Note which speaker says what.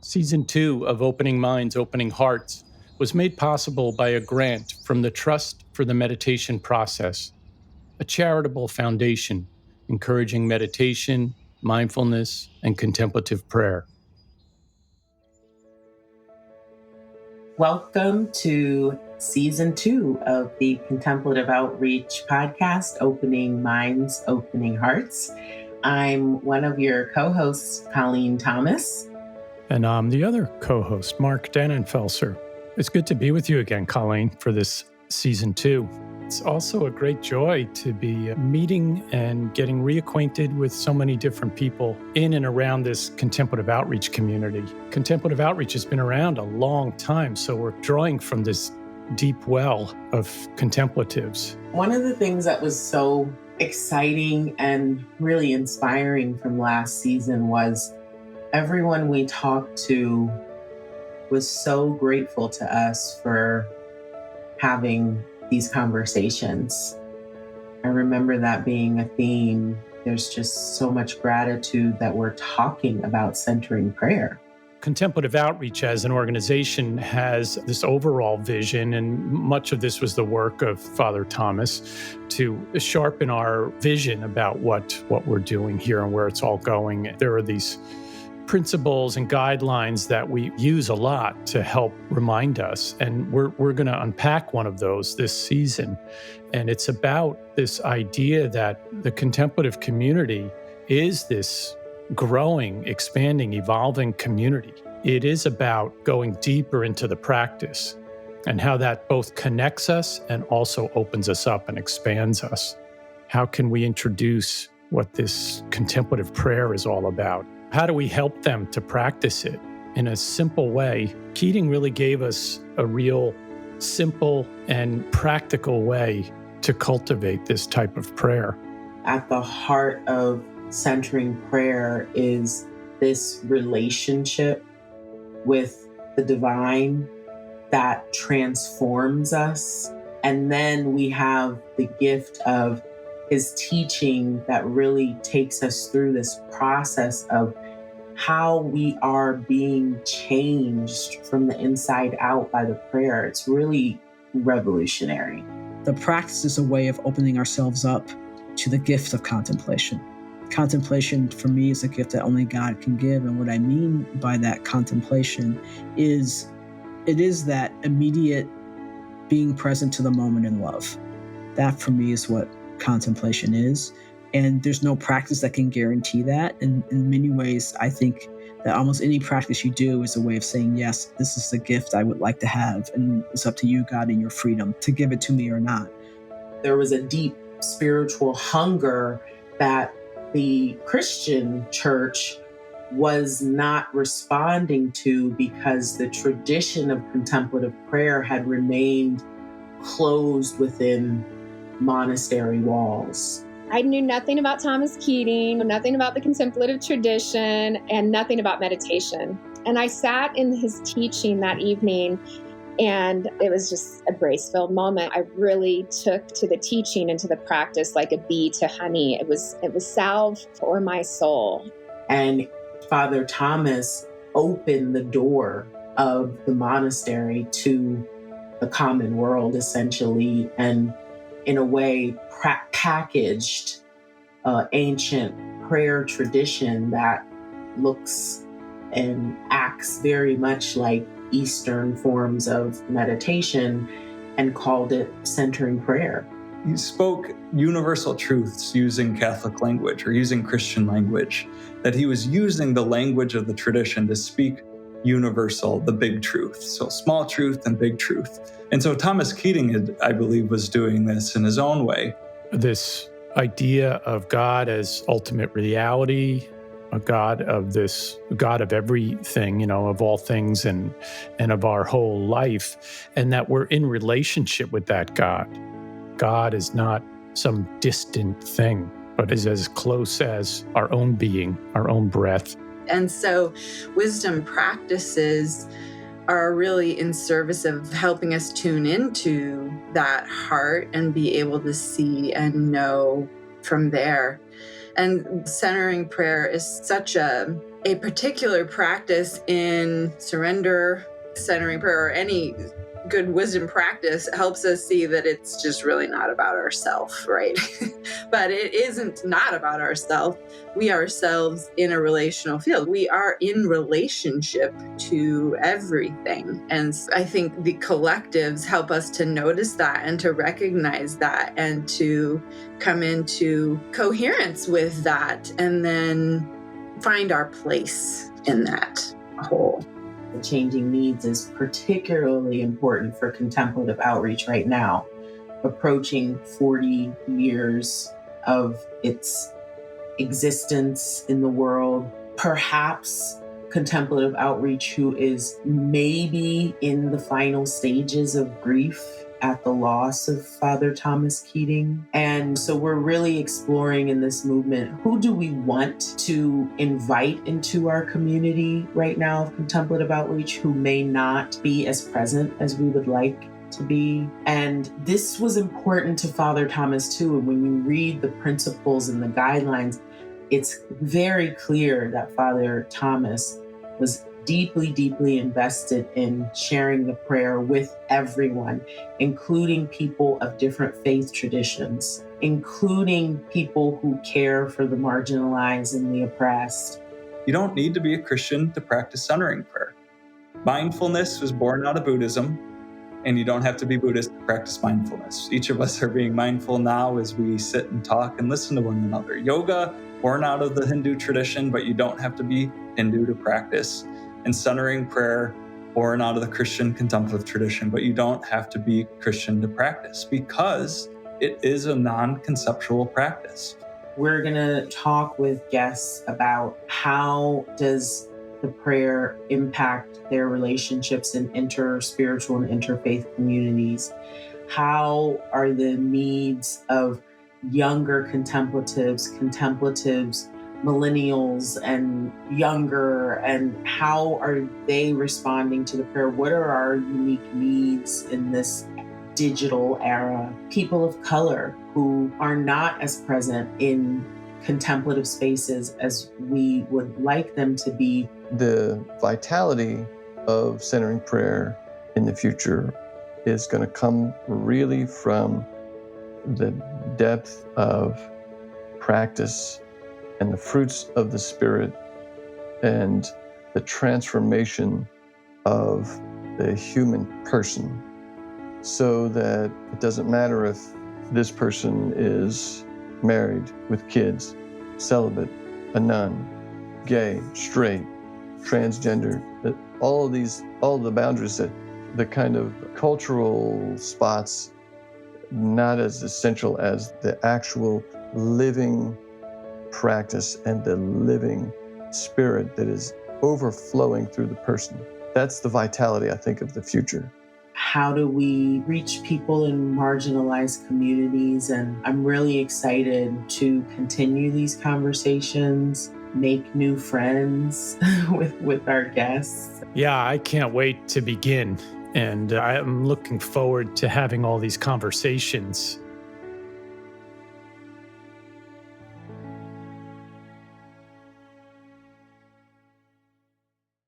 Speaker 1: Season 2 of Opening Minds, Opening Hearts was made possible by a grant from the Trust for the Meditation Process, a charitable foundation encouraging meditation, mindfulness, and contemplative prayer.
Speaker 2: Welcome to Season 2 of the Contemplative Outreach podcast, Opening Minds, Opening Hearts. I'm one of your co-hosts, Colleen Thomas.
Speaker 1: And I'm the other co-host, Mark Dannenfelser. It's good to be with you again, Colleen, for this Season 2. It's also a great joy to be meeting and getting reacquainted with so many different people in and around this Contemplative Outreach community. Contemplative Outreach has been around a long time, so we're drawing from this deep well of contemplatives.
Speaker 2: One of the things that was so exciting and really inspiring from last season was everyone we talked to was so grateful to us for having these conversations. I remember that being a theme. There's just so much gratitude that we're talking about centering prayer.
Speaker 1: Contemplative Outreach as an organization has this overall vision, and much of this was the work of Father Thomas to sharpen our vision about what we're doing here and where it's all going. There are these principles and guidelines that we use a lot to help remind us, and we're going to unpack one of those this season. And it's about this idea that the contemplative community is this growing, expanding, evolving community. It is about going deeper into the practice and how that both connects us and also opens us up and expands us. How can we introduce what this contemplative prayer is all about? How do we help them to practice it in a simple way? Keating really gave us a real simple and practical way to cultivate this type of prayer.
Speaker 2: At the heart of centering prayer is this relationship with the divine that transforms us. And then we have the gift of his teaching that really takes us through this process of how we are being changed from the inside out by the prayer. It's really revolutionary.
Speaker 3: The practice is a way of opening ourselves up to the gift of contemplation. Contemplation for me is a gift that only God can give. And what I mean by that contemplation is it is that immediate being present to the moment in love. That for me is what contemplation is. And there's no practice that can guarantee that. And in many ways, I think that almost any practice you do is a way of saying, yes, this is the gift I would like to have. And it's up to you, God, and your freedom to give it to me or not.
Speaker 2: There was a deep spiritual hunger that the Christian church was not responding to because the tradition of contemplative prayer had remained closed within monastery walls.
Speaker 4: I knew nothing about Thomas Keating, nothing about the contemplative tradition, and nothing about meditation. And I sat in his teaching that evening, and it was just a grace-filled moment. I really took to the teaching and to the practice like a bee to honey. It was salve for my soul.
Speaker 2: And Father Thomas opened the door of the monastery to the common world, essentially, and in a way packaged ancient prayer tradition that looks and acts very much like Eastern forms of meditation and called it centering prayer.
Speaker 5: He spoke universal truths using Catholic language or using Christian language, that he was using the language of the tradition to speak universal, the big truth. So small truth and big truth. And so Thomas Keating, I believe, was doing this in his own way.
Speaker 1: This idea of God as ultimate reality, a God of everything, of all things and of our whole life, and that we're in relationship with that God. God is not some distant thing, but is as close as our own being, our own breath.
Speaker 6: And so wisdom practices are really in service of helping us tune into that heart and be able to see and know from there. And centering prayer is such a a particular practice in surrender, centering prayer, or any good wisdom practice helps us see that it's just really not about ourselves, right? But it isn't not about ourselves. We ourselves in a relational field. We are in relationship to everything. And I think the collectives help us to notice that and to recognize that and to come into coherence with that and then find our place in that whole.
Speaker 2: The changing needs is particularly important for contemplative outreach right now, approaching 40 years of its existence in the world. Perhaps contemplative outreach who is maybe in the final stages of grief at the loss of Father Thomas Keating. And so we're really exploring in this movement, who do we want to invite into our community right now of contemplative outreach who may not be as present as we would like to be. And this was important to Father Thomas too. And when you read the principles and the guidelines, it's very clear that Father Thomas was deeply, deeply invested in sharing the prayer with everyone, including people of different faith traditions, including people who care for the marginalized and the oppressed.
Speaker 5: You don't need to be a Christian to practice centering prayer. Mindfulness was born out of Buddhism, and you don't have to be Buddhist to practice mindfulness. Each of us are being mindful now as we sit and talk and listen to one another. Yoga, born out of the Hindu tradition, but you don't have to be Hindu to practice. And centering prayer, born out of the Christian contemplative tradition, but you don't have to be Christian to practice because it is a non-conceptual practice.
Speaker 2: We're going to talk with guests about how does the prayer impact their relationships in inter-spiritual and interfaith communities? How are the needs of younger contemplatives, millennials and younger, and how are they responding to the prayer? What are our unique needs in this digital era? People of color who are not as present in contemplative spaces as we would like them to be.
Speaker 7: The vitality of centering prayer in the future is going to come really from the depth of practice and the fruits of the Spirit and the transformation of the human person, so that it doesn't matter if this person is married with kids, celibate, a nun, gay, straight, transgender, that all of the boundaries, that the kind of cultural spots, not as essential as the actual living practice and the living spirit that is overflowing through the person. That's the vitality, I think, of the future.
Speaker 2: How do we reach people in marginalized communities? And I'm really excited to continue these conversations, make new friends with our guests.
Speaker 1: Yeah, I can't wait to begin. And I'm looking forward to having all these conversations